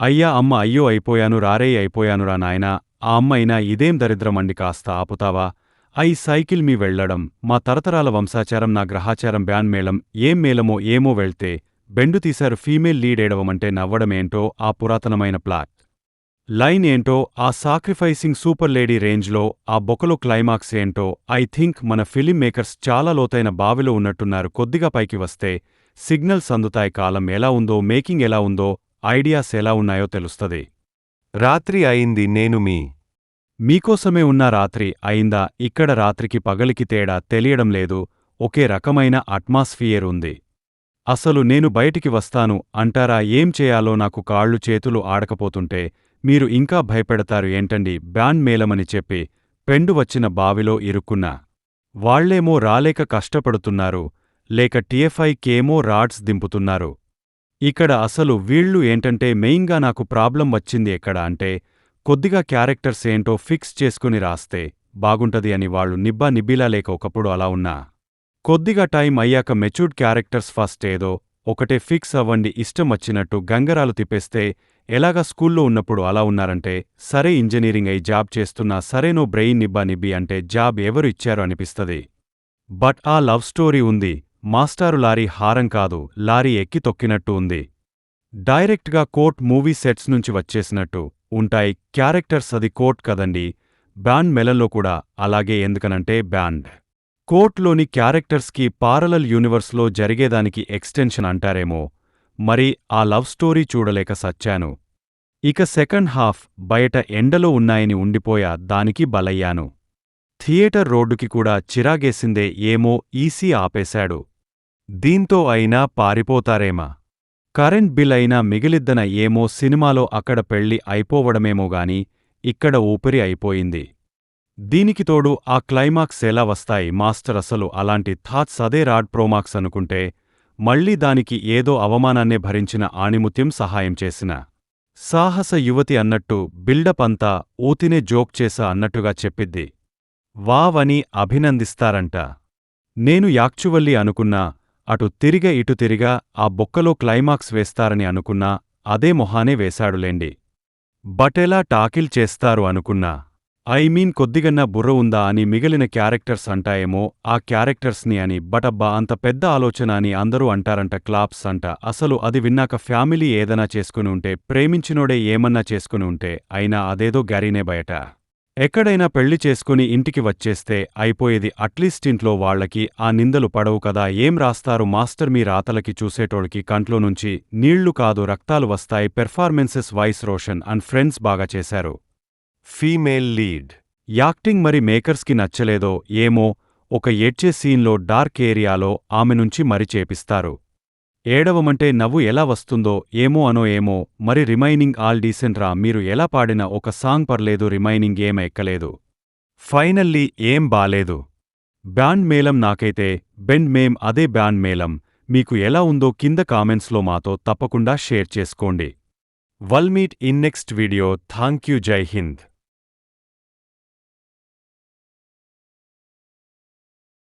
అయ్యా అమ్మ అయ్యో అయిపోయాను రారేయ్ అయిపోయానురా నాయనా ఆ అమ్మైనా ఇదేం దరిద్రమండి కాస్త ఆపుతావా ఐ సైకిల్ మీ వెళ్లడం మా తరతరాల వంశాచారం నా గ్రహాచారం బ్యాన్ మేళం ఏం మేళమో ఏమో వెళ్తే బెండు తీశారు ఫీమేల్ లీడ్ ఏడవమంటే నవ్వడమేంటో ఆ పురాతనమైన ప్లాట్ లైన్ ఏంటో ఆ సాక్రిఫైసింగ్ సూపర్ లేడీ రేంజ్లో ఆ బొకలో క్లైమాక్స్ ఏంటో ఐ థింక్ మన ఫిలిం మేకర్స్ చాలా లోతైన బావిలో ఉన్నట్టున్నారు కొద్దిగా పైకి వస్తే సిగ్నల్స్ అందుతాయి కాలం ఎలా ఉందో మేకింగ్ ఎలా ఉందో ఐడియాస్ ఎలా ఉన్నాయో తెలుస్తది. రాత్రి అయింది నేను మీకోసమే ఉన్న రాత్రి అయిందా ఇక్కడ రాత్రికి పగలికి తేడా తెలియడం లేదు ఒకే రకమైన అట్మాస్ఫియర్ ఉంది. అసలు నేను బయటికి వస్తాను అంటారా ఏం చేయాలో నాకు కాళ్ళు చేతులు ఆడకపోతుంటే మీరు ఇంకా భయపెడతారు ఏంటండి బ్యాండ్ మేళమని చెప్పి పెండు వచ్చిన బావిలో ఇరుక్కున్నా వాళ్లేమో రాలేక కష్టపడుతున్నారు లేక టీఎఫ్ఐకేమో రాడ్స్ దింపుతున్నారు. ఇక్కడ అసలు వీళ్ళు ఏంటంటే మెయిన్గా నాకు ప్రాబ్లం వచ్చింది ఎక్కడ అంటే కొద్దిగా క్యారెక్టర్స్ ఏంటో ఫిక్స్ చేసుకుని రాస్తే బాగుంటది అని వాళ్ళు నిబ్బా నిబ్బిలా లేక ఒకప్పుడు అలా ఉన్నా కొద్దిగా టైం అయ్యాక మెచ్యూర్డ్ క్యారెక్టర్స్ ఫస్ట్ ఏదో ఒకటే ఫిక్స్ అవ్వండి ఇష్టం వచ్చినట్టు గంగరాలు తిప్పేస్తే ఎలాగా స్కూల్లో ఉన్నప్పుడు అలా ఉన్నారంటే సరే ఇంజనీరింగ్ అయి జాబ్ చేస్తున్నా సరేనో బ్రెయిన్ నిబ్బా నిబ్బి అంటే జాబ్ ఎవరు ఇచ్చారో అనిపిస్తది. బట్ ఆ లవ్ స్టోరీ ఉంది మాస్టారు లారీ హారం కాదు లారీ ఎక్కి తొక్కినట్టు ఉంది. డైరెక్ట్గా కోర్ట్ మూవీ సెట్స్ నుంచి వచ్చేసినట్టు ఉంటాయి క్యారెక్టర్స్ అది కోర్ట్ కదండి బ్యాండ్ మెలంలో కూడా అలాగే ఎందుకనంటే బ్యాండ్ కోర్ట్లోని క్యారెక్టర్స్కి పారలల్ యూనివర్స్లో జరిగేదానికి ఎక్స్టెన్షన్ అంటారేమో మరి ఆ లవ్ స్టోరీ చూడలేక సచ్చాను. ఇక సెకండ్ హాఫ్ బయట ఎండలో ఉన్నాయని ఉండిపోయా దానికి బలయ్యాను. థియేటర్ రోడ్డుకి కూడా చిరాగేసిందే ఏమో ఈసీ ఆపేశాడు. దీంతో అయినా పారిపోతారేమా కరెంట్ బిల్ అయినా మిగిలిద్దన ఏమో సినిమాలో అక్కడ పెళ్ళి అయిపోవడమేమోగాని ఇక్కడ ఊపిరి అయిపోయింది. దీనికి తోడు ఆ క్లైమాక్స్ ఎలా వస్తాయి మాస్టర్ అసలు అలాంటి థాట్స్ అదే రాడ్ ప్రోమాక్స్ అనుకుంటే మళ్ళీ దానికి ఏదో అవమానాన్నే భరించిన ఆణిముత్యం సహాయం చేసిన సాహస యువతి అన్నట్టు బిల్డప్ అంతా ఊతినే జోక్ చేసా అన్నట్టుగా చెప్పిద్ది. వావని అభినందిస్తారంట. నేను యాక్చువల్లీ అనుకున్నా అటు తిరిగ ఇటు తిరిగా ఆ బొక్కలో క్లైమాక్స్ వేస్తారని అనుకున్నా అదే మొహానే వేశాడులేండి. బటెలా టాకిల్ చేస్తారు అనుకున్నా ఐ మీన్ కొద్దిగన్నా బుర్ర ఉందా అని మిగిలిన క్యారెక్టర్స్ అంటాయేమో ఆ క్యారెక్టర్స్ని అని బటబ్బా అంత పెద్ద ఆలోచన అని అందరూ అంటారంట క్లాప్స్ అంట అసలు అది విన్నాక ఫ్యామిలీ ఏదైనా చేసుకుని ఉంటే ప్రేమించినోడే ఏమన్నా చేసుకుని ఉంటే అయినా అదేదో గ్యారీనే బయట ఎక్కడైనా పెళ్లి చేసుకుని ఇంటికి వచ్చేస్తే అయిపోయేది అట్లీస్ట్ ఇంట్లో వాళ్లకి ఆ నిందలు పడవు కదా ఏం రాస్తారు మాస్టర్ మీ రాతలకి చూసేటోళ్ళకి కంట్లో నుంచి నీళ్లు కాదు రక్తాలు వస్తాయి performances wise Roshan and friends బాగా చేశారు. ఫీమేల్ లీడ్ యాక్టింగ్ మరి మేకర్స్కి నచ్చలేదో ఏమో ఒక ఏడ్చే సీన్లో డార్క్ ఏరియాలో ఆమె నుంచి మరి చేపిస్తారు. ఏడవమంటే నవ్వు ఎలా వస్తుందో ఏమో అనో ఏమో మరి రిమైనింగ్ ఆల్ డీసెంట్ రా మీరు ఎలా పాడిన ఒక సాంగ్ పర్లేదు రిమైనింగ్ ఏం ఎక్కలేదు. ఫైనల్లీ ఏం బాలేదు. బ్యాండ్ మేళం నాకైతే బెండ్ మేం అదే బ్యాండ్ మేళం మీకు ఎలా ఉందో కింద కామెంట్స్లో మాతో తప్పకుండా షేర్ చేసుకోండి. వల్ meet in next video thank you జై హింద్.